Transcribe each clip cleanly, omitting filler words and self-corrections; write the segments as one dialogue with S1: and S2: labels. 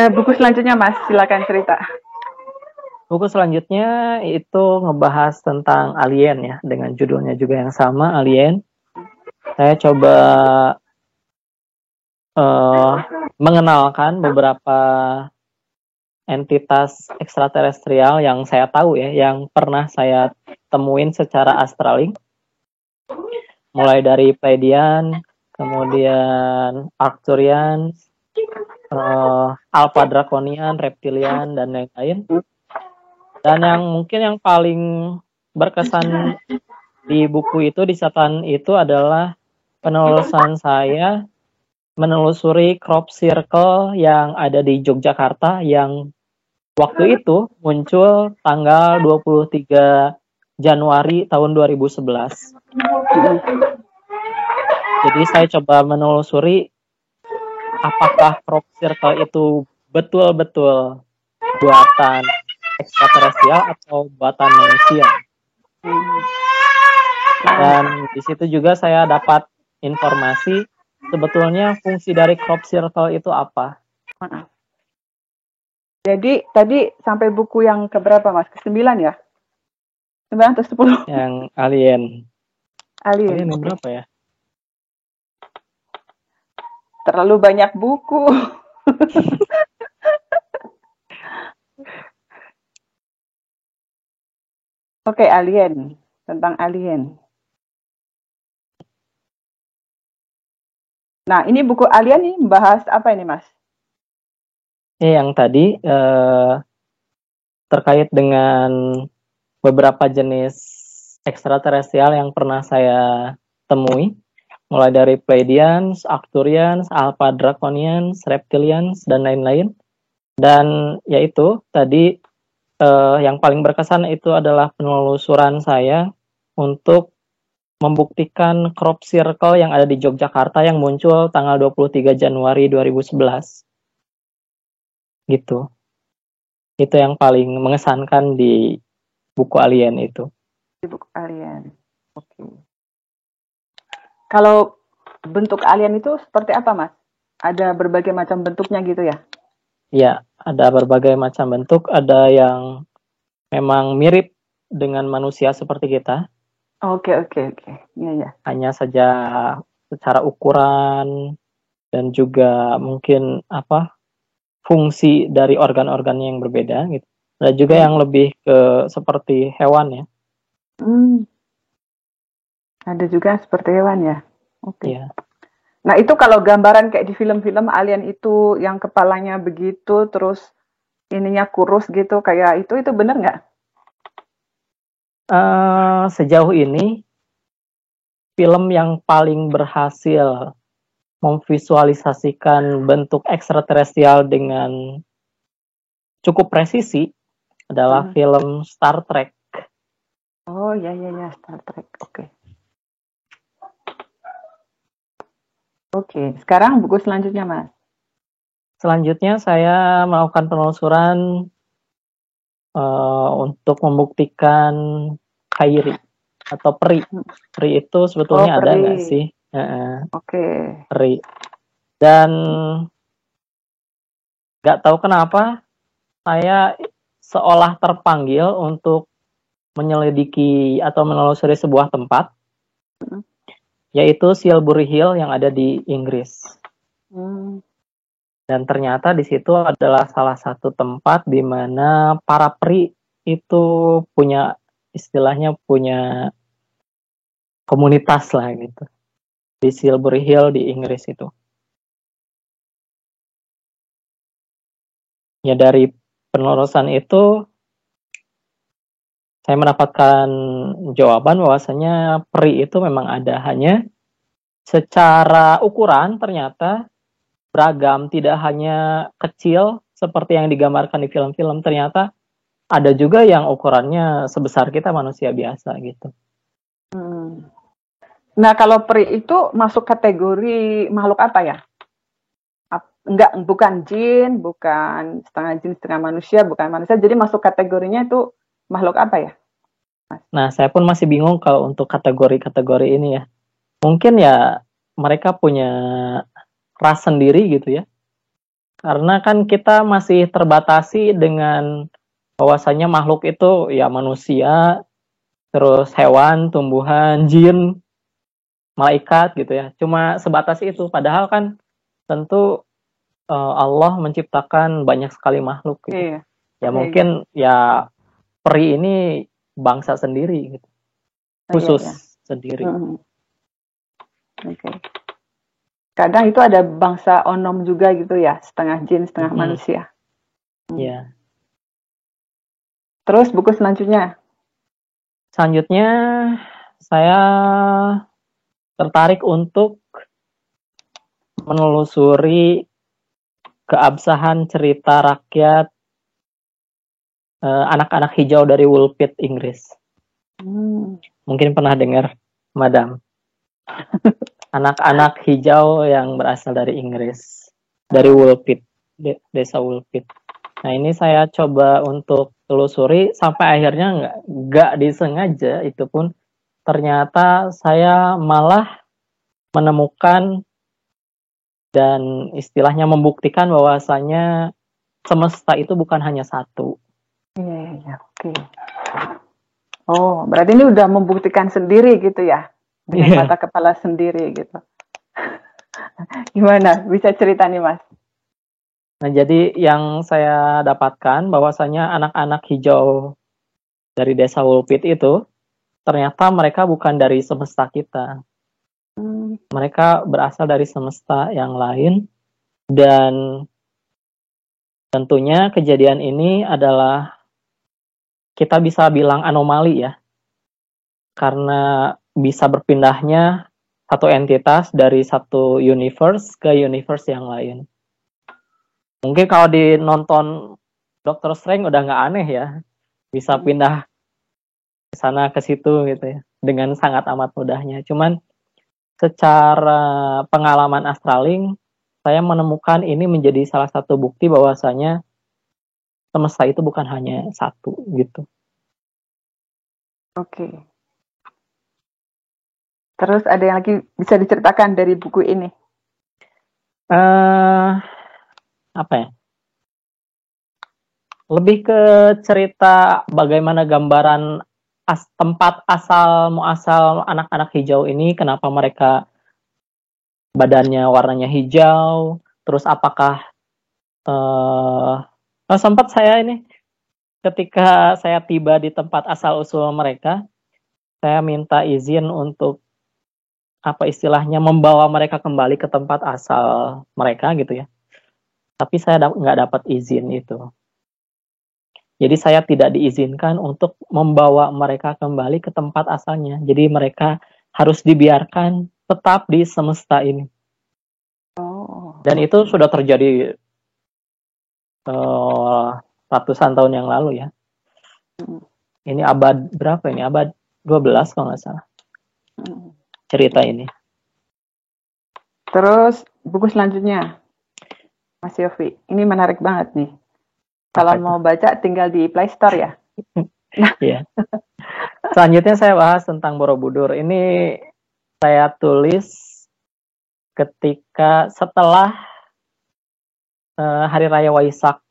S1: Buku selanjutnya Mas, silakan cerita.
S2: Buku selanjutnya itu ngebahas tentang alien ya, dengan judulnya juga yang sama, Alien. Saya coba mengenalkan beberapa entitas ekstraterestrial yang saya tahu ya, yang pernah saya temuin secara astraling. Mulai dari Pleiadian, kemudian Arcturians, Alpha Draconian, Reptilian, dan lain-lain. Dan yang mungkin yang paling berkesan di buku itu, di catatan itu adalah penelusuran saya menelusuri crop circle yang ada di Yogyakarta yang waktu itu muncul tanggal 23 Januari tahun 2011. Jadi saya coba menelusuri apakah crop circle itu betul-betul buatan ekstraterestrial atau buatan manusia. Dan di situ juga saya dapat informasi sebetulnya fungsi dari crop circle itu apa.
S1: Jadi tadi sampai buku yang keberapa Mas? Ke-9 ya? 9 atau 10?
S2: Yang alien.
S1: Alien
S2: yang berapa ya?
S1: Terlalu banyak buku. Oke, alien. Tentang alien. Nah, ini buku alien nih membahas apa ini, Mas?
S2: Yang tadi terkait dengan beberapa jenis ekstraterestrial yang pernah saya temui. Mulai dari Pleiadians, Arcturians, Alpha Draconians, Reptilians, dan lain-lain. Dan yaitu tadi yang paling berkesan itu adalah penelusuran saya untuk membuktikan crop circle yang ada di Yogyakarta yang muncul tanggal 23 Januari 2011. Gitu. Itu yang paling mengesankan di buku Alien itu.
S1: Di buku Alien. Oke. Kalau bentuk alien itu seperti apa, Mas? Ada berbagai macam bentuknya gitu ya?
S2: Ya, ada berbagai macam bentuk. Ada yang memang mirip dengan manusia seperti kita.
S1: Oke. Iya.
S2: Hanya saja secara ukuran dan juga mungkin fungsi dari organ-organnya yang berbeda gitu. Ada juga yang lebih ke seperti hewan ya.
S1: Ada juga seperti hewan ya. Oke.
S2: Ya.
S1: Nah, itu kalau gambaran kayak di film-film alien itu yang kepalanya begitu terus ininya kurus gitu kayak itu benar nggak?
S2: Sejauh ini film yang paling berhasil memvisualisasikan bentuk ekstraterestrial dengan cukup presisi adalah film Star Trek.
S1: Oh ya Star Trek. Oke, sekarang buku selanjutnya, Mas.
S2: Selanjutnya saya melakukan penelusuran untuk membuktikan Kairi atau peri. Peri itu sebetulnya ada nggak sih? Peri. Dan nggak tahu kenapa saya seolah terpanggil untuk menyelidiki atau menelusuri sebuah tempat, yaitu Silbury Hill yang ada di Inggris. Dan ternyata di situ adalah salah satu tempat di mana para peri itu punya komunitas lah gitu. Di Silbury Hill di Inggris itu. Ya dari penelusuran itu saya mendapatkan jawaban bahwasanya peri itu memang ada, hanya secara ukuran ternyata beragam, tidak hanya kecil seperti yang digambarkan di film-film, ternyata ada juga yang ukurannya sebesar kita manusia biasa gitu.
S1: Nah, kalau peri itu masuk kategori makhluk apa ya? bukan jin, bukan setengah jin setengah manusia, bukan manusia. Jadi masuk kategorinya itu makhluk apa ya?
S2: Nah, saya pun masih bingung kalau untuk kategori-kategori ini ya. Mungkin ya mereka punya ras sendiri gitu ya. Karena kan kita masih terbatasi dengan bahwasanya makhluk itu ya manusia, terus hewan, tumbuhan, jin, malaikat gitu ya. Cuma sebatas itu. Padahal kan tentu Allah menciptakan banyak sekali makhluk gitu.
S1: Iya.
S2: Ya
S1: Iya,
S2: mungkin ya peri ini bangsa sendiri gitu. Khusus
S1: iya.
S2: sendiri.
S1: Oke. Kadang itu ada bangsa onom juga gitu ya, setengah jin, setengah manusia.
S2: Iya.
S1: Terus buku selanjutnya?
S2: Selanjutnya saya tertarik untuk menelusuri keabsahan cerita rakyat anak-anak hijau dari Woolpit Inggris. Mungkin pernah dengar, Madam. Anak-anak hijau yang berasal dari Inggris, dari Woolpit, desa Woolpit. Nah ini saya coba untuk telusuri sampai akhirnya nggak disengaja itu pun ternyata saya malah menemukan dan istilahnya membuktikan bahwasanya semesta itu bukan hanya satu.
S1: Iya, oke. Oh, berarti ini udah membuktikan sendiri gitu ya, dengan mata kepala sendiri gitu. Gimana? Bisa cerita nih, Mas?
S2: Nah, jadi yang saya dapatkan bahwasanya anak-anak hijau dari desa Woolpit itu ternyata mereka bukan dari semesta kita. Mereka berasal dari semesta yang lain dan tentunya kejadian ini adalah kita bisa bilang anomali ya. Karena bisa berpindahnya satu entitas dari satu universe ke universe yang lain. Mungkin kalau di nonton Doctor Strange udah nggak aneh ya, bisa pindah ke sana ke situ gitu ya, dengan sangat amat mudahnya. Cuman secara pengalaman astraling, saya menemukan ini menjadi salah satu bukti bahwasanya semesta itu bukan hanya satu gitu.
S1: Oke. Terus ada yang lagi bisa diceritakan dari buku ini?
S2: Apa ya? Lebih ke cerita bagaimana gambaran tempat asal muasal anak-anak hijau ini, kenapa mereka badannya warnanya hijau, terus apakah sempat saya ini ketika saya tiba di tempat asal usul mereka, saya minta izin untuk apa istilahnya membawa mereka kembali ke tempat asal mereka gitu ya. Tapi saya nggak dapat izin itu. Jadi saya tidak diizinkan untuk membawa mereka kembali ke tempat asalnya. Jadi mereka harus dibiarkan tetap di semesta ini. Dan itu sudah terjadi ratusan tahun yang lalu ya. Ini abad berapa ini? Abad 12 kalau nggak salah. Cerita ini.
S1: Terus buku selanjutnya, Mas Yofi. Ini menarik banget nih. Kalau mau baca tinggal di Play Store ya.
S2: Iya. Selanjutnya saya bahas tentang Borobudur. Ini saya tulis ketika setelah Hari Raya Waisak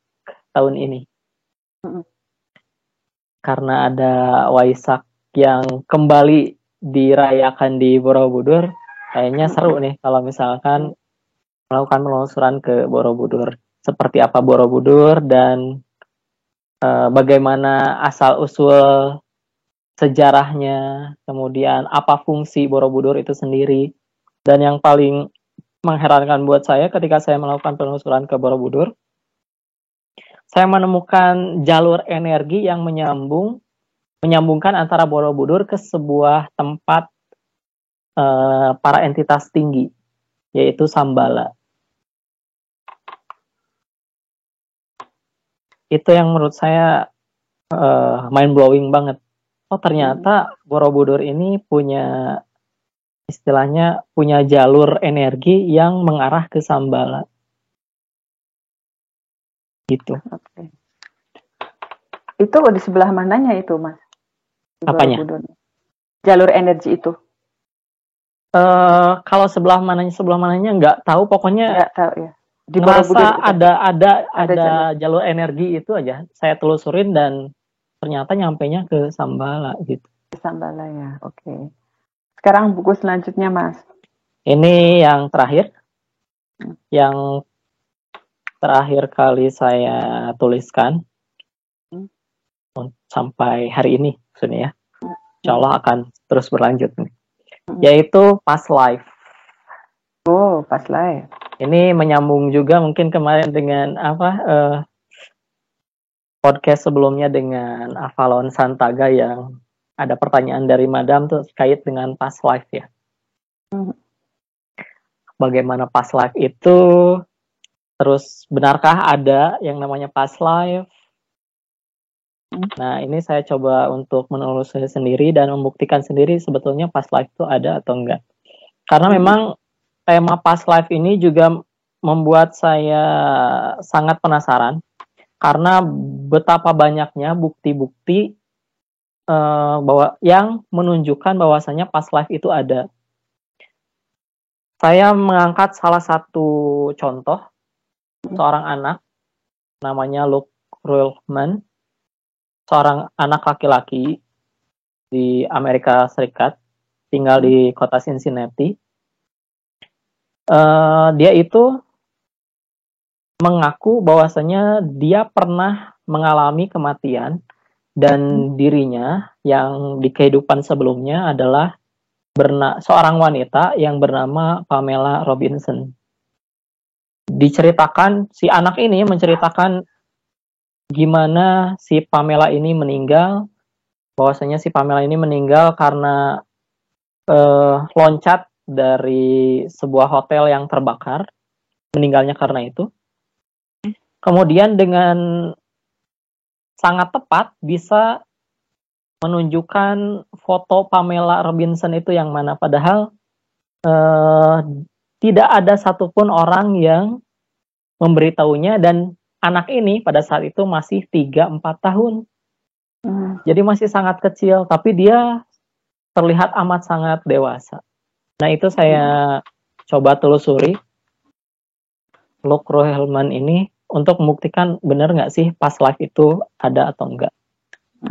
S2: tahun ini. Karena ada Waisak yang kembali dirayakan di Borobudur, kayaknya seru nih kalau misalkan melakukan penelusuran ke Borobudur. Seperti apa Borobudur dan bagaimana asal-usul sejarahnya, kemudian apa fungsi Borobudur itu sendiri. Dan yang paling mengherankan buat saya ketika saya melakukan penelusuran ke Borobudur, saya menemukan jalur energi yang menyambungkan antara Borobudur ke sebuah tempat para entitas tinggi, yaitu Sambala. Itu yang menurut saya mind blowing banget. Oh ternyata Borobudur ini punya istilahnya punya jalur energi yang mengarah ke Sambala. gitu.
S1: Oke. Itu di sebelah mananya itu, Mas? Di
S2: Apanya?
S1: Borobudur. Jalur energi itu?
S2: Kalau sebelah mananya nggak tahu, pokoknya
S1: Nggak tahu ya. Di Borobudur
S2: ngerasa
S1: itu.
S2: ada jalur energi itu aja. Saya telusurin dan ternyata nyampainya ke Sambala gitu.
S1: Di Sambala ya, oke. Sekarang buku selanjutnya, Mas.
S2: Ini yang terakhir, yang terakhir kali saya tuliskan sampai hari ini, maksudnya ya. Insya Allah akan terus berlanjut nih. Yaitu Past Life.
S1: Oh, Past Life.
S2: Ini menyambung juga mungkin kemarin dengan podcast sebelumnya dengan Avalon Santaga yang ada pertanyaan dari Madam tuh terkait dengan past life ya. Bagaimana past life itu, terus benarkah ada yang namanya past life? Nah, ini saya coba untuk menelusuri sendiri dan membuktikan sendiri sebetulnya past life itu ada atau enggak. Karena memang tema past life ini juga membuat saya sangat penasaran karena betapa banyaknya bukti-bukti bahwa yang menunjukkan bahwasanya past life itu ada. Saya mengangkat salah satu contoh seorang anak namanya Luke Ruhlman, seorang anak laki-laki di Amerika Serikat, tinggal di kota Cincinnati. Dia itu mengaku bahwasanya dia pernah mengalami kematian dan dirinya yang di kehidupan sebelumnya adalah seorang wanita yang bernama Pamela Robinson. Diceritakan, si anak ini menceritakan gimana si Pamela ini meninggal, bahwasanya si Pamela ini meninggal karena loncat dari sebuah hotel yang terbakar, meninggalnya karena itu. Kemudian dengan sangat tepat bisa menunjukkan foto Pamela Robinson itu yang mana, padahal tidak ada satupun orang yang memberitahunya, dan anak ini pada saat itu masih 3-4 tahun. Jadi masih sangat kecil, tapi dia terlihat amat sangat dewasa. Nah, itu saya coba telusuri Luke Ruhlman ini untuk membuktikan benar nggak sih past life itu ada atau enggak.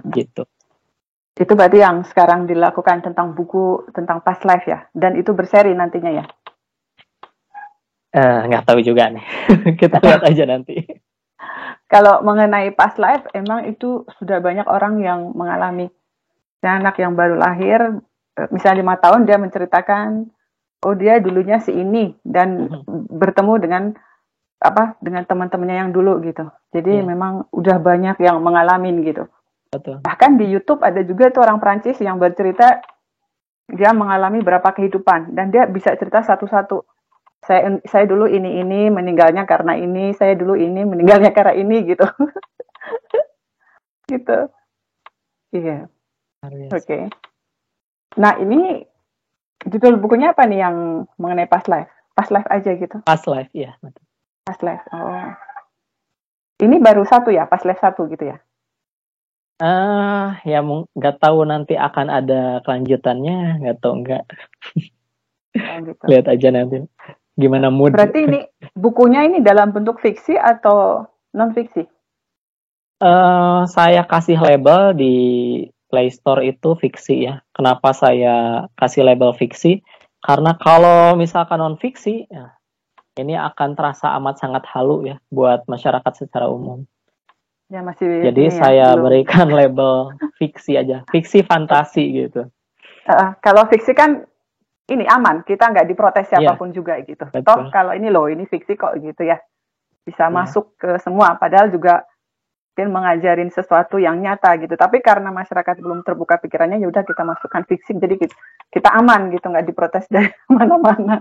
S2: Gitu.
S1: Itu berarti yang sekarang dilakukan tentang buku tentang past life ya? Dan itu berseri nantinya ya?
S2: Nggak tahu juga nih. Kita lihat aja nanti.
S1: Kalau mengenai past life, emang itu sudah banyak orang yang mengalami. Anak yang baru lahir, misalnya 5 tahun, dia menceritakan, oh dia dulunya si ini, dan bertemu dengan teman-temannya yang dulu gitu. Jadi memang udah banyak yang mengalami gitu.
S2: Betul.
S1: Bahkan di YouTube ada juga tuh orang Prancis yang bercerita dia mengalami berapa kehidupan dan dia bisa cerita satu-satu. Saya dulu ini meninggalnya karena ini, saya dulu ini meninggalnya karena ini gitu. Gitu. Iya. Oke. Nah, ini judul bukunya apa nih yang mengenai past life? Past life aja gitu.
S2: Past life, ya.
S1: Past life. Oh. Ini baru satu ya, past life 1 gitu ya?
S2: Ya nggak tahu nanti akan ada kelanjutannya, nggak tahu nggak.
S1: Oh, gitu.
S2: Lihat aja nanti gimana mood.
S1: Berarti ini bukunya ini dalam bentuk fiksi atau non fiksi?
S2: Saya kasih label di Play Store itu fiksi ya. Kenapa saya kasih label fiksi? Karena kalau misalkan non fiksi, ya, ini akan terasa amat sangat halu ya buat masyarakat secara umum.
S1: Ya, masih.
S2: Jadi saya berikan label fiksi aja, fiksi fantasi gitu.
S1: Kalau fiksi kan ini aman, kita nggak diprotes siapapun juga gitu.
S2: Betul.
S1: Toh kalau ini loh, ini fiksi kok gitu ya, bisa masuk ke semua. Padahal juga mungkin mengajarin sesuatu yang nyata gitu. Tapi karena masyarakat belum terbuka pikirannya, ya udah kita masukkan fiksi, jadi kita aman gitu, nggak diprotes dari mana-mana.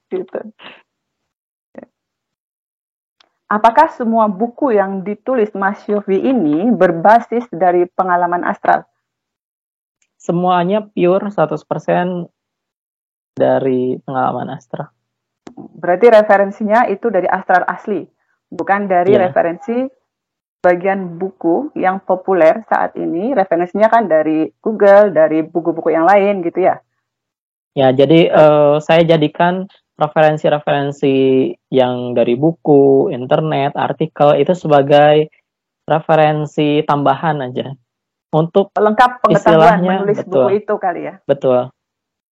S1: Gitu. Apakah semua buku yang ditulis Mas Yofi ini berbasis dari pengalaman astral?
S2: Semuanya pure 100% dari pengalaman astral.
S1: Berarti referensinya itu dari astral asli, bukan dari referensi bagian buku yang populer saat ini. Referensinya kan dari Google, dari buku-buku yang lain gitu ya.
S2: Ya, jadi saya jadikan referensi-referensi yang dari buku, internet, artikel itu sebagai referensi tambahan aja. Untuk
S1: pelengkap pengetahuan menulis buku itu kali ya.
S2: Betul.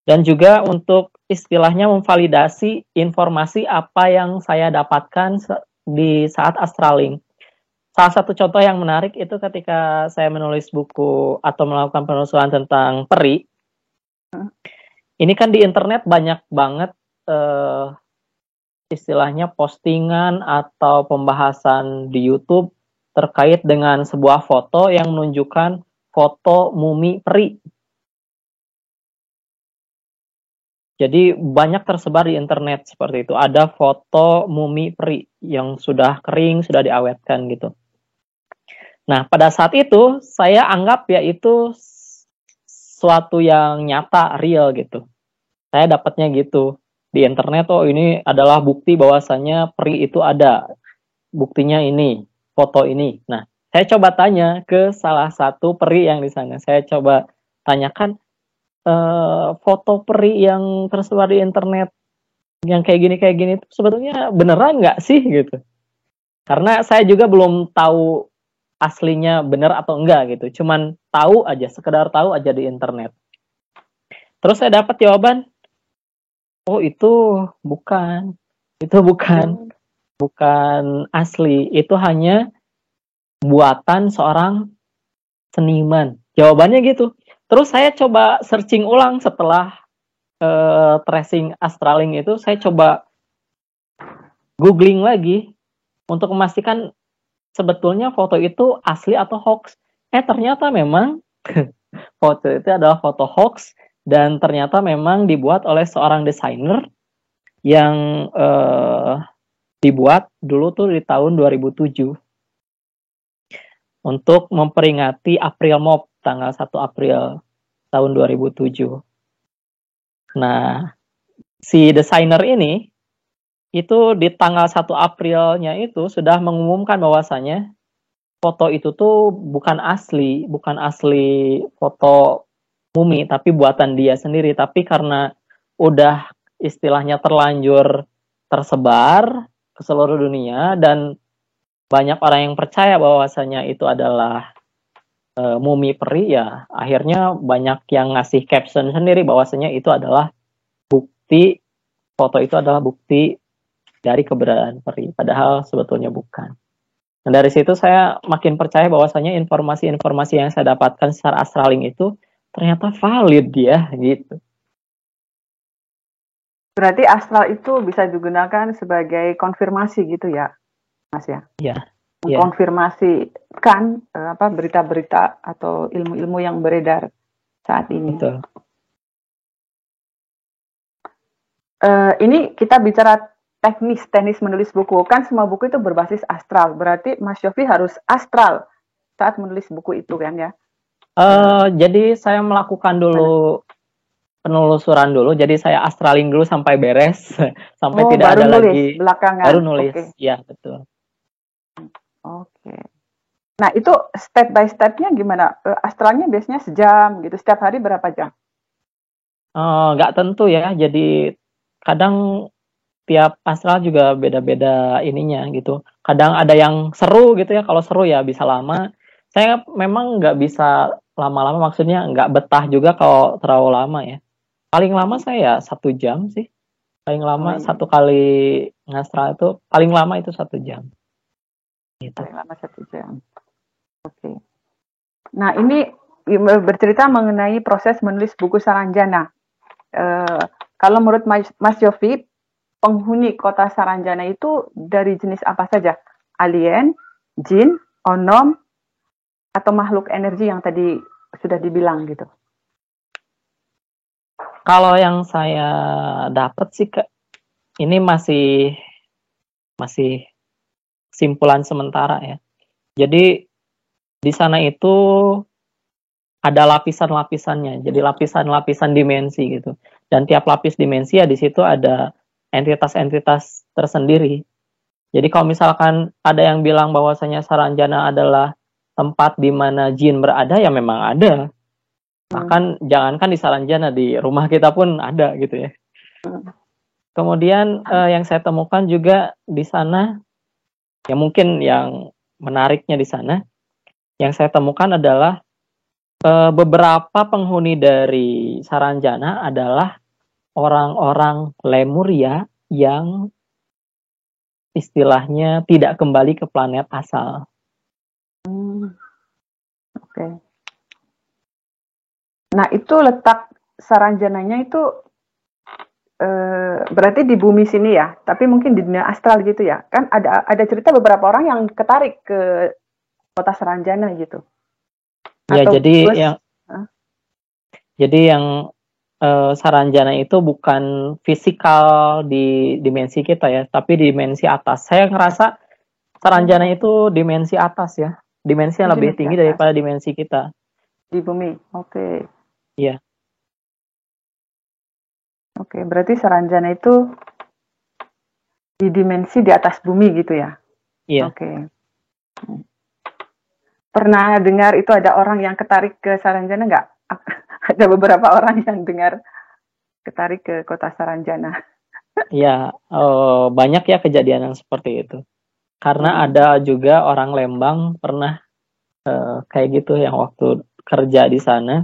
S2: Dan juga untuk istilahnya memvalidasi informasi apa yang saya dapatkan di saat astraling. Salah satu contoh yang menarik itu ketika saya menulis buku atau melakukan penelusuran tentang peri. Ini kan di internet banyak banget istilahnya postingan atau pembahasan di YouTube terkait dengan sebuah foto yang menunjukkan foto mumi peri. Jadi banyak tersebar di internet seperti itu. Ada foto mumi peri yang sudah kering, sudah diawetkan gitu. Nah, pada saat itu saya anggap ya itu suatu yang nyata, real gitu. Saya dapatnya gitu. Di internet, oh ini adalah bukti bahwasannya peri itu ada. Buktinya ini, foto ini. Nah, saya coba tanya ke salah satu peri yang di sana. Saya coba tanyakan, foto peri yang tersebar di internet yang kayak gini itu sebetulnya beneran nggak sih gitu. Karena saya juga belum tahu aslinya bener atau enggak gitu. Cuman tahu aja, sekedar tahu aja di internet. Terus saya dapat jawaban, oh itu bukan asli. Itu hanya buatan seorang seniman. Jawabannya gitu. Terus saya coba searching ulang setelah tracing astraling itu, saya coba googling lagi untuk memastikan sebetulnya foto itu asli atau hoax. Ternyata memang foto itu adalah foto hoax dan ternyata memang dibuat oleh seorang desainer yang dibuat dulu tuh di tahun 2007 untuk memperingati April Mop tanggal 1 April tahun 2007. Nah, si desainer ini itu di tanggal 1 Aprilnya itu sudah mengumumkan bahwasanya foto itu tuh bukan asli foto mumi, tapi buatan dia sendiri. Tapi karena udah istilahnya terlanjur tersebar ke seluruh dunia dan banyak orang yang percaya bahwasanya itu adalah mumi peri, ya akhirnya banyak yang ngasih caption sendiri bahwasanya itu adalah bukti, foto itu adalah bukti dari keberadaan peri, padahal sebetulnya bukan. Dan dari situ saya makin percaya bahwasanya informasi-informasi yang saya dapatkan secara astraling itu ternyata valid ya, gitu.
S1: Berarti astral itu bisa digunakan sebagai konfirmasi gitu ya, Mas ya?
S2: Iya.
S1: Mengkonfirmasikan berita-berita atau ilmu-ilmu yang beredar saat ini.
S2: Betul.
S1: Ini kita bicara teknis menulis buku. Kan semua buku itu berbasis astral. Berarti Mas Yofi harus astral saat menulis buku itu kan ya?
S2: Jadi saya melakukan dulu penelusuran dulu. Jadi saya astraling dulu sampai beres, sampai tidak ada lagi.
S1: Belakangan.
S2: Baru nulis. Iya, betul.
S1: Oke. Nah itu step by stepnya gimana? Astralnya biasanya sejam gitu. Setiap hari berapa jam?
S2: Nggak tentu ya. Jadi kadang tiap astral juga beda-beda ininya gitu. Kadang ada yang seru gitu ya. Kalau seru ya bisa lama. Saya memang nggak bisa lama-lama, maksudnya nggak betah juga kalau terlalu lama ya. Paling lama saya 1 jam sih. Paling lama satu kali ngastral itu paling lama itu 1 jam. Gitu.
S1: Paling lama 1 jam. Oke. Nah ini bercerita mengenai proses menulis buku Saranjana. Kalau menurut Mas Yofi, penghuni kota Saranjana itu dari jenis apa saja? Alien, jin, onom, atau makhluk energi yang tadi sudah dibilang gitu?
S2: Kalau yang saya dapat sih, ini masih simpulan sementara ya. Jadi di sana itu ada lapisan-lapisannya. Jadi lapisan-lapisan dimensi gitu. Dan tiap lapis dimensi ya di situ ada entitas-entitas tersendiri. Jadi kalau misalkan ada yang bilang bahwasanya Saranjana adalah tempat di mana jin berada, ya memang ada. Bahkan jangankan di Saranjana, di rumah kita pun ada gitu ya. Kemudian yang saya temukan juga di sana, ya mungkin yang menariknya di sana, yang saya temukan adalah beberapa penghuni dari Saranjana adalah orang-orang Lemuria yang istilahnya tidak kembali ke planet asal.
S1: Oke. Nah, itu letak Saranjananya itu berarti di bumi sini ya, tapi mungkin di dunia astral gitu ya. Kan ada cerita beberapa orang yang ketarik ke kota Saranjana gitu.
S2: Ya,
S1: Atau
S2: jadi yang Saranjana itu bukan fisikal di dimensi kita ya, tapi di dimensi atas. Saya ngerasa Saranjana itu dimensi atas ya, dimensi yang lebih tinggi daripada dimensi kita.
S1: Di bumi, oke.
S2: Iya.
S1: Oke, berarti Saranjana itu di dimensi di atas bumi gitu ya?
S2: Iya.
S1: Oke. Pernah dengar itu ada orang yang ketarik ke Saranjana nggak? Ada beberapa orang yang dengar ketarik ke kota Saranjana.
S2: Iya, banyak ya kejadian yang seperti itu. Karena ada juga orang Lembang pernah kayak gitu yang waktu kerja di sana.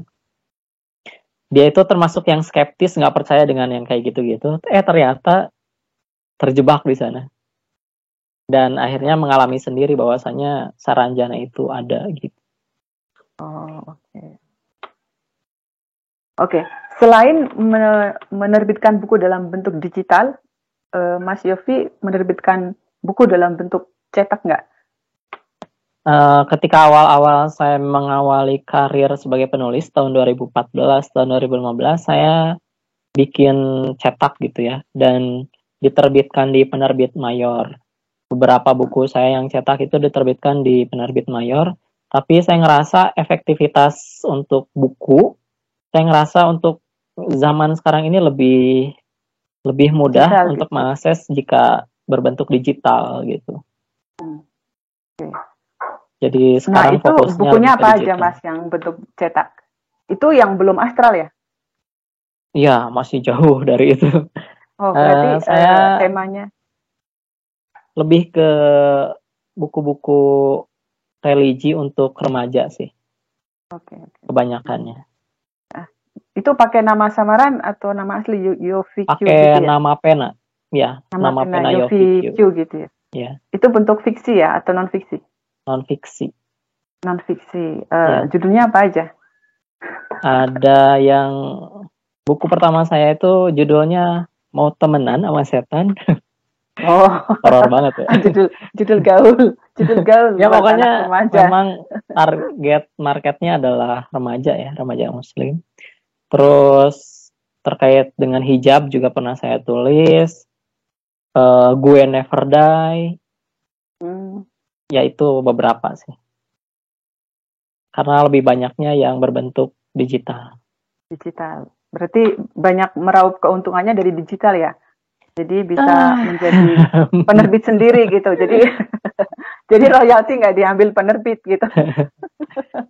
S2: Dia itu termasuk yang skeptis, nggak percaya dengan yang kayak gitu-gitu. Ternyata terjebak di sana. Dan akhirnya mengalami sendiri bahwasanya Saranjana itu ada gitu.
S1: Oh, oke. Oke, selain menerbitkan buku dalam bentuk digital, Mas Yofi menerbitkan buku dalam bentuk cetak nggak?
S2: Ketika awal-awal saya mengawali karir sebagai penulis tahun 2014, tahun 2015, saya bikin cetak gitu ya, dan diterbitkan di penerbit mayor. Beberapa buku saya yang cetak itu diterbitkan di penerbit mayor, tapi saya ngerasa efektivitas untuk buku, saya ngerasa untuk zaman sekarang ini lebih mudah digital, untuk gitu, mengakses jika berbentuk digital gitu.
S1: Okay.
S2: Jadi sekarang
S1: itu bukunya apa aja Mas yang bentuk cetak? Itu yang belum astral ya?
S2: Iya, masih jauh dari itu.
S1: Oh, berarti saya temanya
S2: lebih ke buku-buku religi untuk remaja sih.
S1: Oke.
S2: Kebanyakannya.
S1: Itu pakai nama samaran atau nama asli Yofi Q
S2: pakai gitu ya? Nama pena. Ya, nama pena Yofi Q
S1: gitu ya.
S2: Ya.
S1: Itu bentuk fiksi ya atau non fiksi?
S2: Non fiksi.
S1: Non fiksi. Judulnya apa aja?
S2: Ada yang buku pertama saya itu judulnya Mau Temenan sama Setan.
S1: Oh,
S2: horor banget ya.
S1: judul gaul.
S2: Ya pokoknya memang target marketnya adalah remaja ya, remaja muslim. Terus terkait dengan hijab juga pernah saya tulis. Gue Never Die. Ya itu beberapa sih. Karena lebih banyaknya yang berbentuk digital. Digital.
S1: Berarti banyak meraup keuntungannya dari digital ya? Jadi bisa menjadi penerbit sendiri gitu. Jadi royalti nggak diambil penerbit gitu.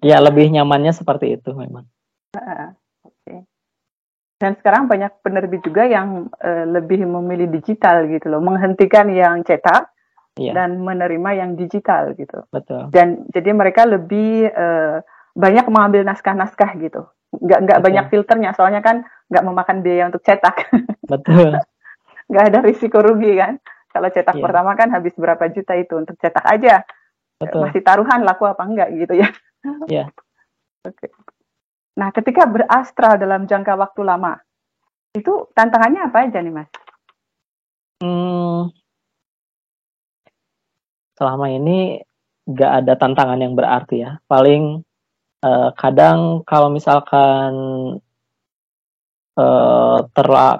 S2: Ya lebih nyamannya seperti itu memang.
S1: Okay. Dan sekarang banyak penerbit juga yang lebih memilih digital gitu loh, menghentikan yang cetak dan menerima yang digital gitu.
S2: Betul.
S1: Dan jadi mereka lebih banyak mengambil naskah-naskah gitu. Nggak banyak filternya, soalnya kan nggak memakan biaya untuk cetak.
S2: Betul.
S1: Nggak ada risiko rugi kan. Kalau cetak pertama kan habis berapa juta itu untuk cetak aja. Betul. Masih taruhan laku apa enggak gitu ya.
S2: Iya.
S1: Oke. Nah, ketika berastral dalam jangka waktu lama, itu tantangannya apa aja nih, Mas?
S2: Selama ini nggak ada tantangan yang berarti ya. Paling kadang kalau misalkan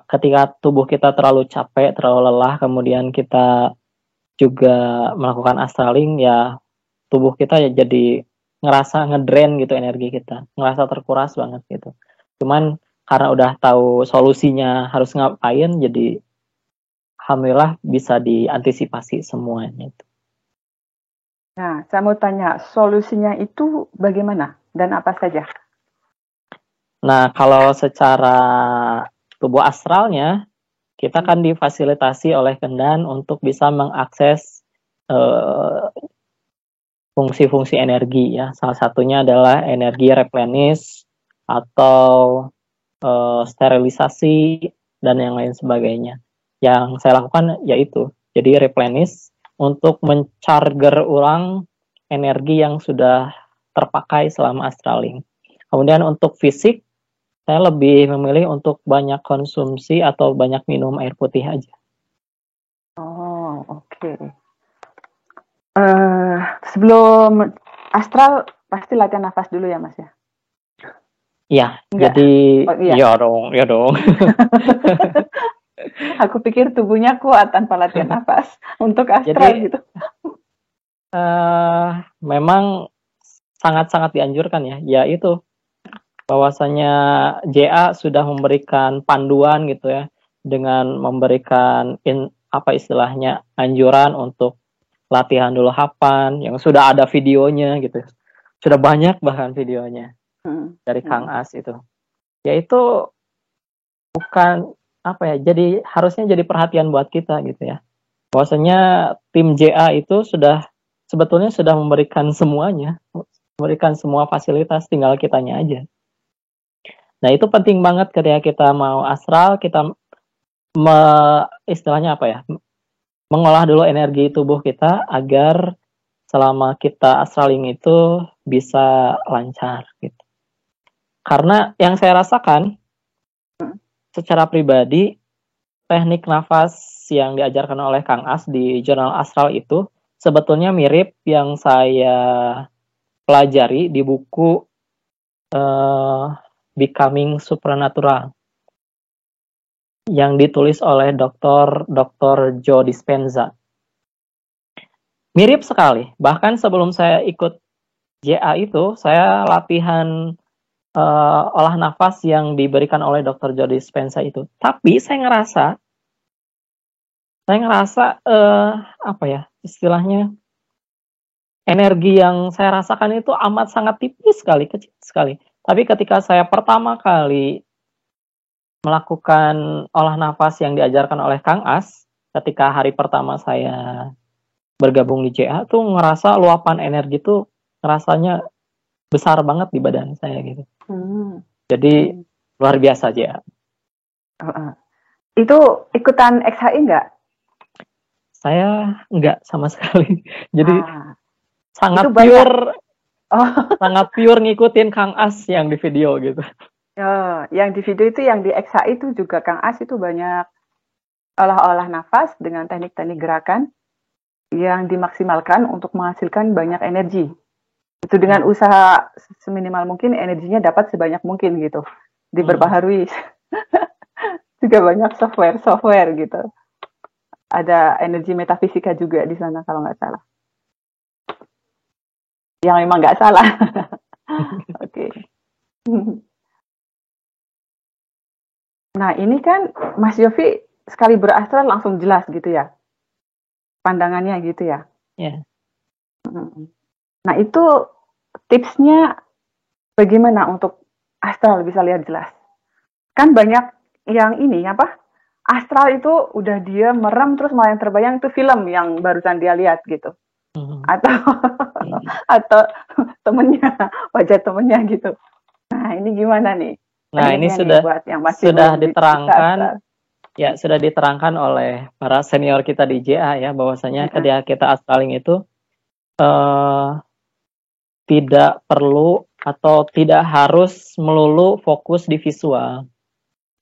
S2: ketika tubuh kita terlalu capek, terlalu lelah, kemudian kita juga melakukan astraling, ya tubuh kita ya jadi ngerasa ngedrain gitu energi kita, ngerasa terkuras banget gitu. Cuman karena udah tahu solusinya harus ngapain, jadi alhamdulillah bisa diantisipasi semuanya itu.
S1: Nah, saya mau tanya, solusinya itu bagaimana dan apa saja?
S2: Nah, kalau secara tubuh astralnya, kita kan difasilitasi oleh Kendan untuk bisa mengakses fungsi-fungsi energi ya. Salah satunya adalah energi replenish atau sterilisasi dan yang lain sebagainya. Yang saya lakukan yaitu jadi replenish untuk mencharger ulang energi yang sudah terpakai selama astraling. Kemudian untuk fisik, saya lebih memilih untuk banyak konsumsi atau banyak minum air putih aja.
S1: Oh, oke. Sebelum astral pasti latihan nafas dulu ya, Mas ya?
S2: Iya, jadi iya dong, ya dong.
S1: Aku pikir tubuhnya kuat tanpa latihan nafas untuk astral
S2: Jadi,
S1: gitu.
S2: memang sangat-sangat dianjurkan ya. Ya itu bahwasanya JA sudah memberikan panduan gitu ya, dengan memberikan apa istilahnya anjuran untuk latihan dulu hapan yang sudah ada videonya gitu. Sudah banyak bahkan videonya dari Kang As itu. Yaitu bukan apa ya, jadi harusnya jadi perhatian buat kita gitu ya. Bahwasanya tim JA itu sebetulnya sudah memberikan semuanya, memberikan semua fasilitas, tinggal kitanya aja. Nah, itu penting banget ketika kita mau astral, kita istilahnya apa ya? Mengolah dulu energi tubuh kita agar selama kita astraling itu bisa lancar gitu. Karena yang saya rasakan secara pribadi, teknik nafas yang diajarkan oleh Kang As di jurnal astral itu sebetulnya mirip yang saya pelajari di buku Becoming Supernatural yang ditulis oleh Dr. Joe Dispenza. Mirip sekali. Bahkan sebelum saya ikut JA itu, saya latihan olah nafas yang diberikan oleh Dr. Joe Dispenza itu. Tapi saya ngerasa apa ya istilahnya, energi yang saya rasakan itu amat sangat tipis sekali, kecil sekali. Tapi ketika saya pertama kali melakukan olah nafas yang diajarkan oleh Kang As, ketika hari pertama saya bergabung di JA tuh ngerasa luapan energi tuh rasanya besar banget di badan saya gitu. Jadi luar biasa JA.
S1: Itu ikutan XHI nggak?
S2: Saya nggak sama sekali. Jadi sangat pure, sangat pure ngikutin Kang As yang di video gitu.
S1: Yang di video itu, yang di XHI itu juga Kang As itu banyak olah-olah nafas dengan teknik-teknik gerakan yang dimaksimalkan untuk menghasilkan banyak energi. Itu dengan usaha seminimal mungkin energinya dapat sebanyak mungkin gitu. Diperbaharui. Juga banyak software gitu. Ada energi metafisika juga di sana kalau nggak salah. Yang memang nggak salah. Oke. Nah, ini kan Mas Yofi sekali berastral langsung jelas gitu ya, pandangannya gitu ya.
S2: Yeah.
S1: Nah, itu tipsnya bagaimana untuk astral bisa lihat jelas? Kan banyak yang ini apa? Astral itu udah dia merem terus malah yang terbayang itu film yang barusan dia lihat gitu. Atau temennya, wajah temennya gitu. Nah, ini gimana nih?
S2: Nah, ini sudah diterangkan ya, sudah diterangkan oleh para senior kita di JA ya, bahwasanya ketika kita astraling itu tidak perlu atau tidak harus melulu fokus di visual.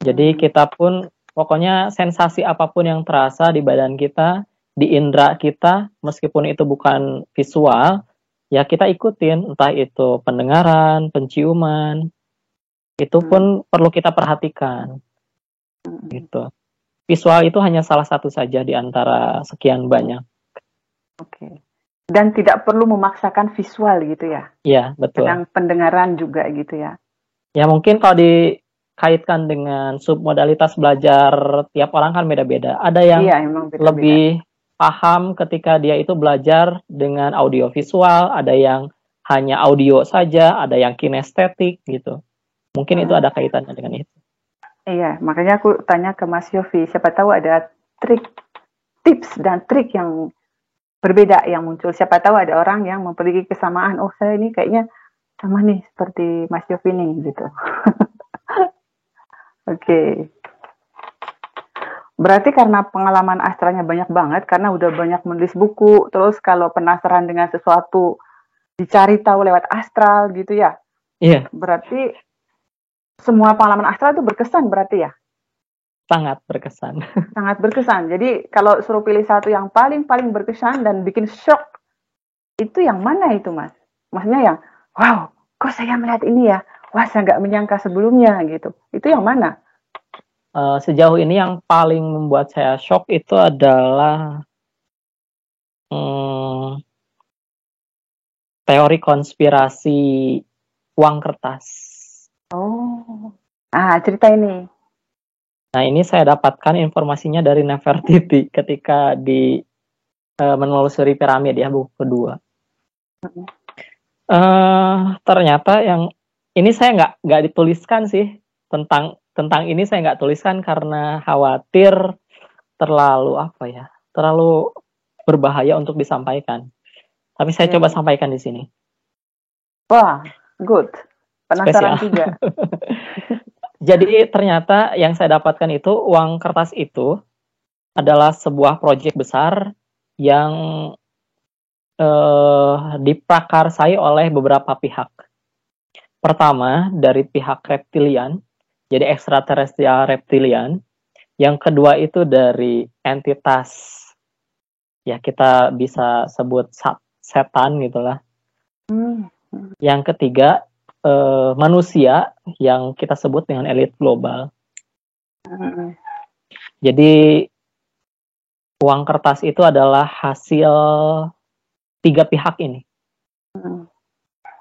S2: Jadi kita pun pokoknya sensasi apapun yang terasa di badan kita, di indera kita, meskipun itu bukan visual, ya kita ikutin, entah itu pendengaran, penciuman, itu pun perlu kita perhatikan. Gitu. Visual itu hanya salah satu saja di antara sekian banyak.
S1: Oke. Dan tidak perlu memaksakan visual gitu ya?
S2: Iya, betul.
S1: Yang pendengaran juga gitu ya?
S2: Ya mungkin kalau di kaitkan dengan submodalitas belajar tiap orang kan beda-beda. Ada yang
S1: emang beda-beda.
S2: lebih paham ketika dia itu belajar dengan audiovisual, ada yang hanya audio saja, ada yang kinestetik gitu. Mungkin itu ada kaitannya dengan itu.
S1: Iya, makanya aku tanya ke Mas Yofi, siapa tahu ada tips dan trik yang berbeda yang muncul. Siapa tahu ada orang yang memiliki kesamaan. Oh, saya ini kayaknya sama nih seperti Mas Yofi nih gitu. Oke. Berarti karena pengalaman astralnya banyak banget, karena udah banyak menulis buku, terus kalau penasaran dengan sesuatu dicari tahu lewat astral gitu ya.
S2: Iya.
S1: Berarti semua pengalaman astral itu berkesan berarti ya?
S2: Sangat berkesan.
S1: Sangat berkesan. Jadi kalau suruh pilih satu yang paling berkesan dan bikin shock, itu yang mana itu, Mas? Maksudnya yang, wow, kok saya melihat ini ya? Wah, saya nggak menyangka sebelumnya gitu. Itu yang mana?
S2: Sejauh ini yang paling membuat saya shock itu adalah teori konspirasi uang kertas.
S1: Oh, cerita ini.
S2: Nah, ini saya dapatkan informasinya dari Nefertiti ketika di menelusuri piramid ya, buku kedua. Ternyata yang ini saya nggak dituliskan sih tentang ini, saya nggak tuliskan karena khawatir terlalu berbahaya untuk disampaikan. Tapi saya coba sampaikan di sini.
S1: Wah, good. Penasaran juga.
S2: Jadi ternyata yang saya dapatkan itu uang kertas itu adalah sebuah proyek besar yang diprakarsai oleh beberapa pihak. Pertama dari pihak reptilian, jadi ekstraterestrial reptilian. Yang kedua itu dari entitas, ya kita bisa sebut setan gitulah. Yang ketiga manusia yang kita sebut dengan elit global. Jadi uang kertas itu adalah hasil 3 pihak ini.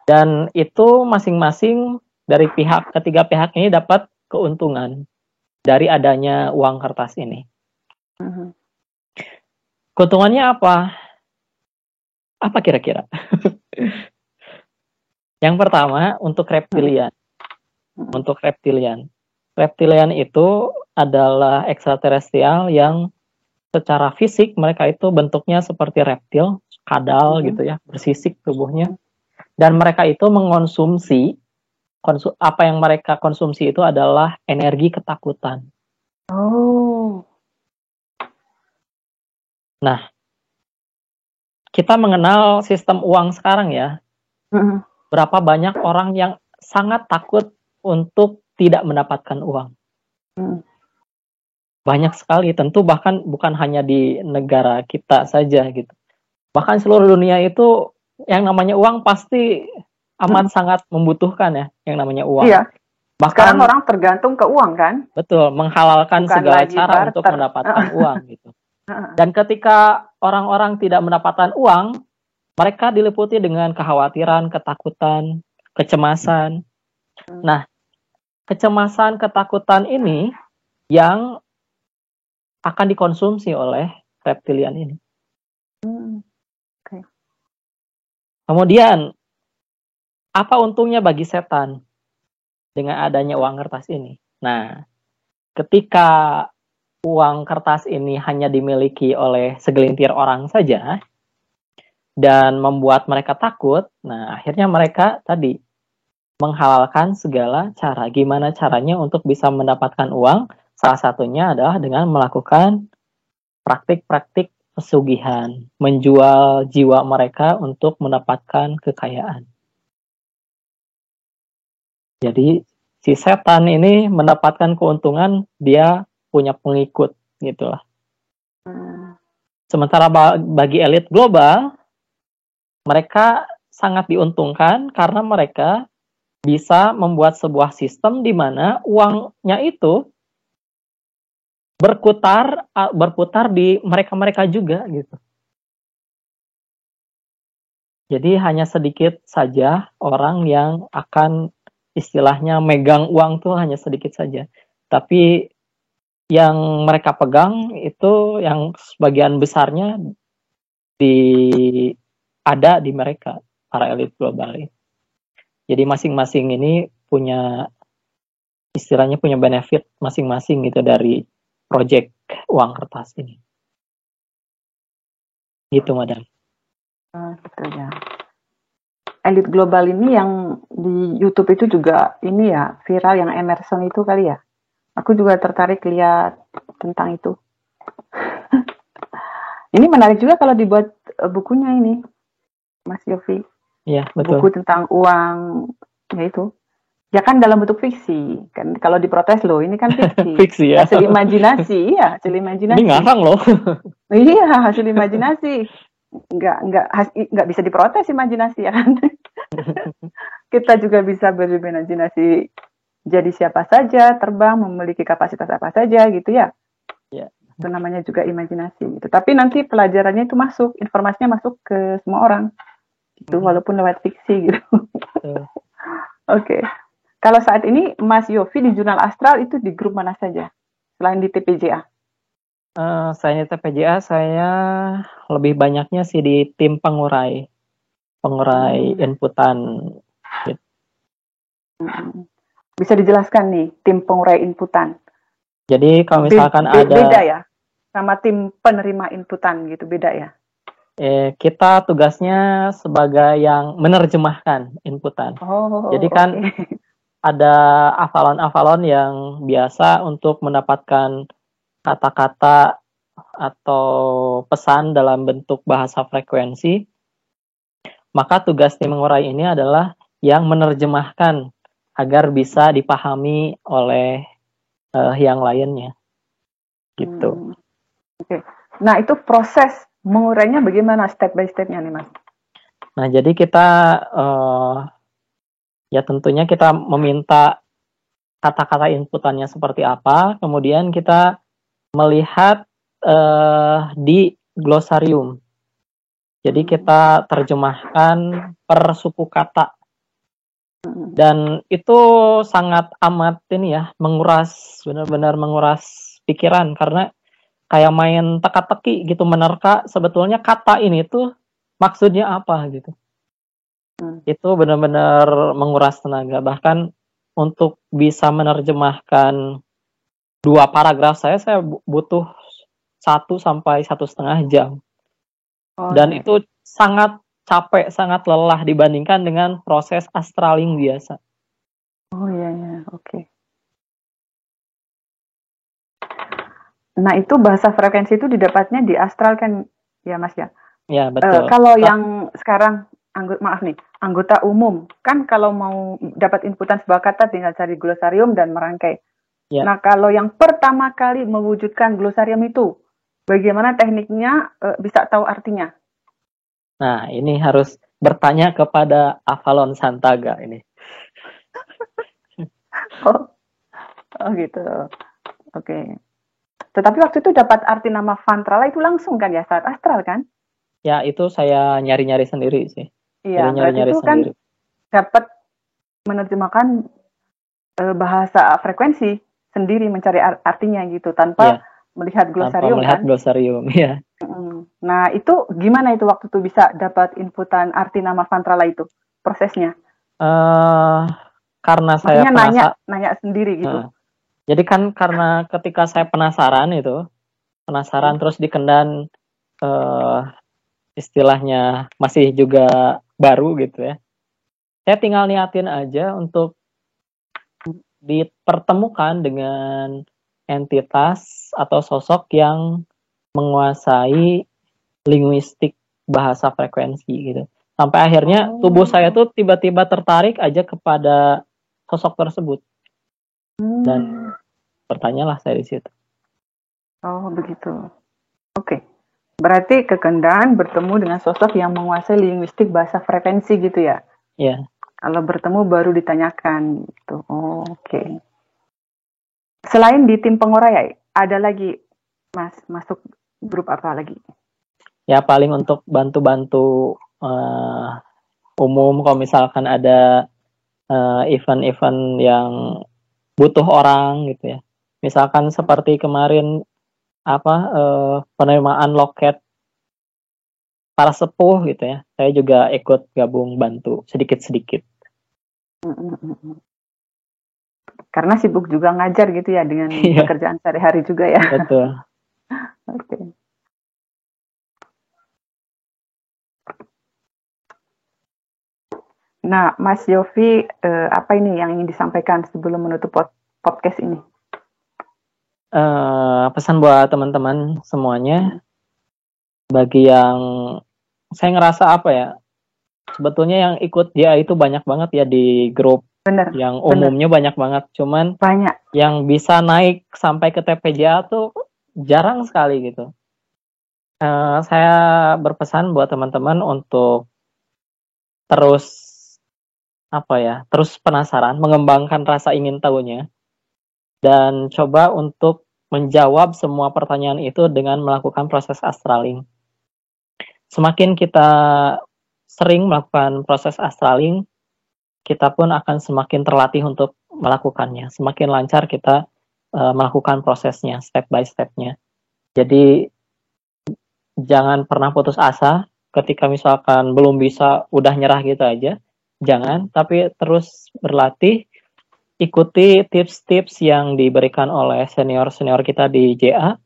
S2: Dan itu masing-masing dari ketiga pihak ini dapat keuntungan dari adanya uang kertas ini. Keuntungannya apa? Apa kira-kira? Yang pertama untuk reptilian. Untuk reptilian. Reptilian itu adalah ekstraterestrial yang secara fisik mereka itu bentuknya seperti reptil, kadal gitu ya, bersisik tubuhnya. Dan mereka itu mengonsumsi, apa yang mereka konsumsi itu adalah energi ketakutan.
S1: Oh.
S2: Nah, kita mengenal sistem uang sekarang ya. Berapa banyak orang yang sangat takut untuk tidak mendapatkan uang. Banyak sekali, tentu bahkan bukan hanya di negara kita saja gitu. Bahkan seluruh dunia itu yang namanya uang pasti amat sangat membutuhkan ya, yang namanya uang.
S1: Iya.
S2: Bahkan
S1: sekarang orang tergantung ke uang kan?
S2: Betul, menghalalkan bukan segala cara barter untuk mendapatkan uang gitu. Dan ketika orang-orang tidak mendapatkan uang, mereka diliputi dengan kekhawatiran, ketakutan, kecemasan. Nah, kecemasan, ketakutan ini yang akan dikonsumsi oleh reptilian ini. Kemudian, apa untungnya bagi setan dengan adanya uang kertas ini? Nah, ketika uang kertas ini hanya dimiliki oleh segelintir orang saja, dan membuat mereka takut, nah akhirnya mereka tadi menghalalkan segala cara. Gimana caranya untuk bisa mendapatkan uang? Salah satunya adalah dengan melakukan praktik-praktik pesugihan, menjual jiwa mereka untuk mendapatkan kekayaan. Jadi si setan ini mendapatkan keuntungan, dia punya pengikut gitulah. Sementara bagi elit global, mereka sangat diuntungkan karena mereka bisa membuat sebuah sistem di mana uangnya itu berputar di mereka-mereka juga gitu. Jadi hanya sedikit saja orang yang akan istilahnya megang uang tuh hanya sedikit saja. Tapi yang mereka pegang itu yang sebagian besarnya ada di mereka, para elit global ini. Jadi masing-masing ini punya istilahnya punya benefit masing-masing gitu dari project uang kertas ini. Gitu, Madam.
S1: Gitu ya. Elit global ini yang di YouTube itu juga ini ya viral yang Emerson itu kali ya. Aku juga tertarik lihat tentang itu. Ini menarik juga kalau dibuat bukunya ini, Mas Yofi.
S2: Iya, betul.
S1: Buku tentang uang, ya itu. Ya kan dalam bentuk fiksi. Kan kalau diprotes loh, ini kan fiksi.
S2: Fiksi ya.
S1: Hasil imajinasi, iya, hasil imajinasi.
S2: Ini ngarang loh.
S1: Iya, hasil imajinasi. Nggak bisa diprotes imajinasi ya kan. Kita juga bisa berimajinasi jadi siapa saja, terbang, memiliki kapasitas apa saja gitu ya.
S2: Ya.
S1: Itu namanya juga imajinasi gitu. Tapi nanti pelajarannya itu masuk, informasinya masuk ke semua orang. Gitu, walaupun lewat fiksi gitu. Oke. Kalau saat ini Mas Yofi di Jurnal Astral itu di grup mana saja? Selain di TPJA?
S2: Saya di TPJA, saya lebih banyaknya sih di tim pengurai inputan. Gitu.
S1: Bisa dijelaskan nih tim pengurai inputan?
S2: Jadi kalau misalkan ada
S1: beda ya, sama tim penerima inputan gitu, beda ya?
S2: Kita tugasnya sebagai yang menerjemahkan inputan. Jadi kan ada afalon-afalon yang biasa untuk mendapatkan kata-kata atau pesan dalam bentuk bahasa frekuensi. Maka tugas tim mengurai ini adalah yang menerjemahkan agar bisa dipahami oleh yang lainnya. Gitu.
S1: Oke. Nah, itu proses mengurainya bagaimana step by step-nya nih, Mas?
S2: Nah, jadi kita ya tentunya kita meminta kata-kata inputannya seperti apa, kemudian kita melihat di glosarium. Jadi kita terjemahkan per suku kata. Dan itu sangat amat ini ya, benar-benar menguras pikiran karena kayak main teka-teki gitu, menerka sebetulnya kata ini tuh maksudnya apa gitu. Itu benar-benar menguras tenaga. Bahkan untuk bisa menerjemahkan 2 paragraf saya butuh 1 sampai 1,5 jam. Dan itu sangat capek, sangat lelah dibandingkan dengan proses astraling biasa.
S1: Oh iya, oke. Nah, itu bahasa frekuensi itu didapatnya di astral kan ya, Mas ya?
S2: Ya, betul.
S1: Kalau yang sekarang anggota umum kan kalau mau dapat inputan sebuah kata tinggal cari glosarium dan merangkai. Ya. Nah, kalau yang pertama kali mewujudkan glosarium itu, bagaimana tekniknya bisa tahu artinya?
S2: Nah, ini harus bertanya kepada Avalon Santaga ini.
S1: Oh gitu. Oke. Tetapi waktu itu dapat arti nama Vantrala itu langsung kan ya saat astral kan?
S2: Ya, itu saya nyari-nyari sendiri sih.
S1: Iya, nyari-nyari itu sendiri. Kan dapat menerjemahkan bahasa frekuensi sendiri, mencari artinya gitu tanpa melihat glosarium.
S2: Tanpa melihat glosarium, ya.
S1: Nah, itu gimana itu waktu itu bisa dapat inputan arti nama Vantrala itu prosesnya?
S2: Karena
S1: maksudnya saya nanya sendiri gitu.
S2: Jadi kan karena ketika saya penasaran terus di Kendan istilahnya masih juga baru gitu ya. Saya tinggal niatin aja untuk dipertemukan dengan entitas atau sosok yang menguasai linguistik bahasa frekuensi gitu. Sampai akhirnya tubuh saya tuh tiba-tiba tertarik aja kepada sosok tersebut. Dan bertanyalah saya di situ.
S1: Oh, begitu. Oke. Berarti ke Kendan bertemu dengan sosok yang menguasai linguistik bahasa frekuensi gitu ya?
S2: Iya.
S1: Kalau bertemu baru ditanyakan gitu. Oh, oke. Selain di tim pengurai, ada lagi Mas masuk grup apa lagi?
S2: Ya paling untuk bantu-bantu umum kalau misalkan ada event-event yang butuh orang gitu ya. Misalkan seperti kemarin penerimaan loket para sepuh gitu ya. Saya juga ikut gabung bantu sedikit-sedikit.
S1: Karena sibuk juga ngajar gitu ya dengan pekerjaan sehari-hari juga ya.
S2: Betul.
S1: Oke. Nah, Mas Yofi, apa ini yang ingin disampaikan sebelum menutup podcast ini?
S2: Pesan buat teman-teman semuanya, bagi yang saya ngerasa sebetulnya yang ikut dia itu banyak banget ya di grup.
S1: Bener,
S2: yang umumnya banyak banget, cuman
S1: banyak
S2: yang bisa naik sampai ke TPJA tuh jarang sekali gitu. Saya berpesan buat teman-teman untuk terus terus penasaran, mengembangkan rasa ingin tahunya, dan coba untuk menjawab semua pertanyaan itu dengan melakukan proses astraling. Semakin kita sering melakukan proses astraling, kita pun akan semakin terlatih untuk melakukannya. Semakin lancar kita melakukan prosesnya, step by step-nya. Jadi, jangan pernah putus asa ketika misalkan belum bisa, udah nyerah gitu aja. Jangan, tapi terus berlatih, ikuti tips-tips yang diberikan oleh senior-senior kita di JA,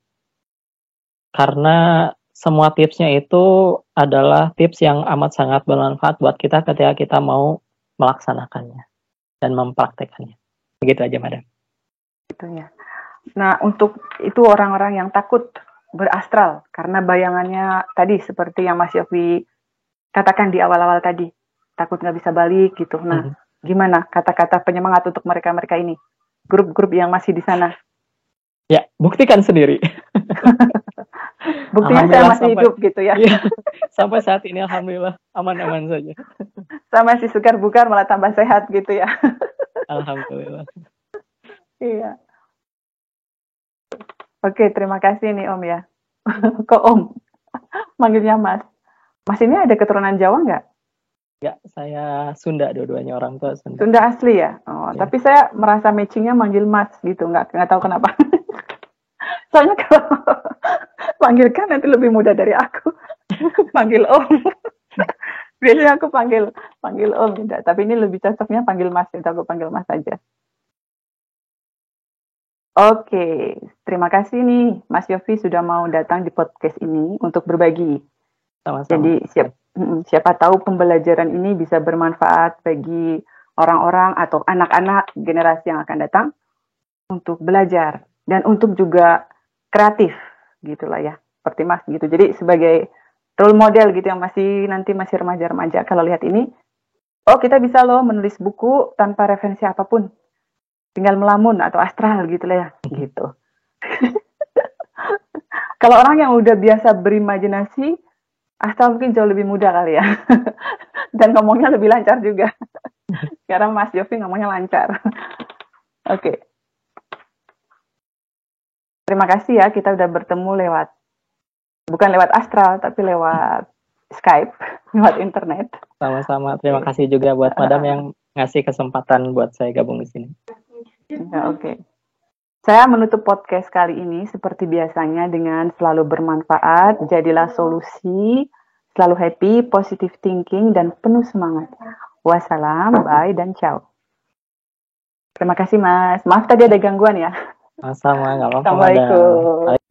S2: karena semua tipsnya itu adalah tips yang amat sangat bermanfaat buat kita ketika kita mau melaksanakannya dan mempraktekannya. Begitu aja, Madam.
S1: Gitu ya. Nah, untuk itu orang-orang yang takut berastral karena bayangannya tadi seperti yang Mas Yofi katakan di awal-awal tadi, takut nggak bisa balik gitu. Nah, gimana kata-kata penyemangat untuk mereka-mereka ini? Grup-grup yang masih di sana.
S2: Ya, buktikan sendiri.
S1: Buktinya saya masih hidup gitu ya.
S2: Iya, sampai saat ini alhamdulillah aman-aman saja.
S1: Saya masih sukar bukar malah tambah sehat gitu ya.
S2: Alhamdulillah.
S1: Iya. Oke, terima kasih nih Om ya. Kok Om? Manggilnya Mas. Mas ini ada keturunan Jawa nggak?
S2: Enggak, saya Sunda, dua-duanya orang tua Sunda.
S1: Sunda asli ya? Oh, ya. Tapi saya merasa matchingnya manggil Mas gitu, nggak tahu kenapa. Soalnya kalau panggilkan nanti lebih mudah dari aku. Panggil Om. Biasanya aku panggil Om, tidak. Tapi ini lebih cocoknya panggil Mas, gitu. Aku panggil Mas aja. Oke, terima kasih nih Mas Yofi sudah mau datang di podcast ini untuk berbagi.
S2: Sama-sama.
S1: Jadi siapa tahu pembelajaran ini bisa bermanfaat bagi orang-orang atau anak-anak generasi yang akan datang untuk belajar dan untuk juga kreatif gitulah ya, seperti Mas gitu. Jadi sebagai role model gitu yang masih remaja-remaja, kalau lihat ini, oh kita bisa loh menulis buku tanpa referensi apapun. Tinggal melamun atau astral gitu lah ya, gitu. Kalau orang yang udah biasa berimajinasi, astral mungkin jauh lebih mudah kali ya. Dan ngomongnya lebih lancar juga. Karena Mas Yofi ngomongnya lancar. Oke. Terima kasih ya, kita udah bertemu bukan lewat astral, tapi lewat Skype, lewat internet.
S2: Sama-sama, terima kasih juga buat Madam yang ngasih kesempatan buat saya gabung di sini.
S1: Ya, oke. Saya menutup podcast kali ini seperti biasanya dengan selalu bermanfaat, jadilah solusi, selalu happy, positive thinking, dan penuh semangat. Wassalam, bye, dan ciao. Terima kasih Mas. Maaf tadi ada gangguan ya.
S2: Sama, nggak apa-apa.
S1: Assalamualaikum.